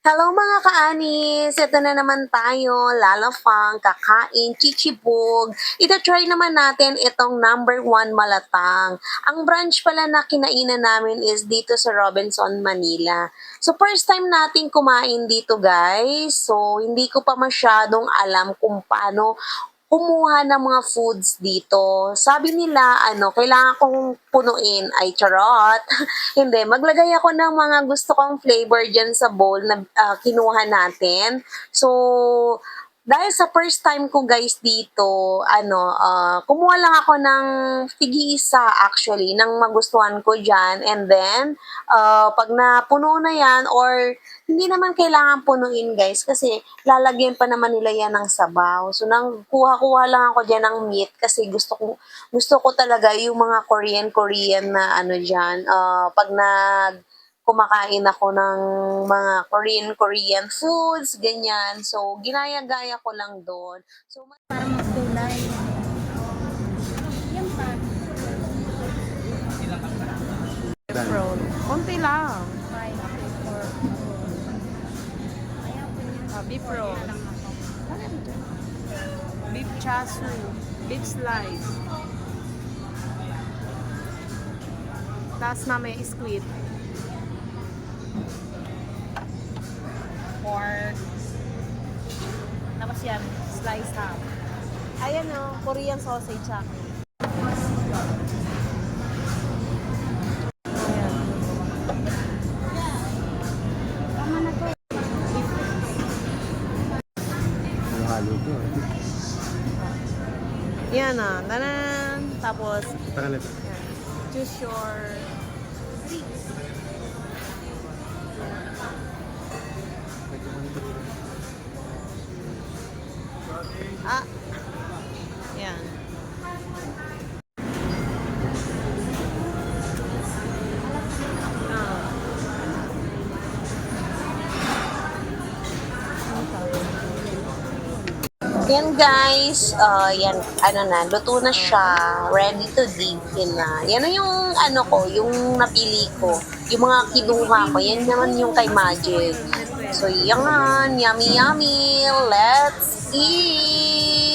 Hello mga kaanis! Ito na naman tayo, lalafang, kakain, chichibog. Ita-try naman natin itong number one malatang. Ang branch pala na kinainan namin is dito sa Robinson, Manila. So first time natin kumain dito guys. So hindi ko pa masyadong alam kung paano kumuha ng mga foods dito. Sabi nila, kailangan kong punuin ay charot. Hindi, maglagay ako ng mga gusto kong flavor dyan sa bowl na kinuha natin. So, dahil sa first time ko guys dito, kumuha lang ako ng tig-isa actually, ng magustuhan ko dyan. And then, pag napuno na yan, or hindi naman kailangan punuin guys, kasi lalagyan pa naman nila yan ng sabaw. So, nang kuha-kuha lang ako dyan ng meat kasi gusto ko talaga yung mga Korean na dyan. Pag kumakain ako ng mga Korean foods, ganyan. So, ginaya-gaya ko lang doon. So, Parang magkulay. Yan pa. Roll. Konti lang. Five, four. Ayaw ko niya. Beef roll. Beef chasu. Beef slice. Tapos mamaya squid. Pork. Tapos yan, slice ham. Ayan o, Korean sausage sa akin. Ayan. Tama na to. Halo ko. Yan na. Tanan. Tapos, Tagal ito. yan. Choose your... Ah. Yan. Ah. yan guys, luto na siya, ready to dip in na. Yan na yung yung napili ko. Yung mga kinuha ko, yan naman yung kay Magic. So yan, yummy yummy, let's eat!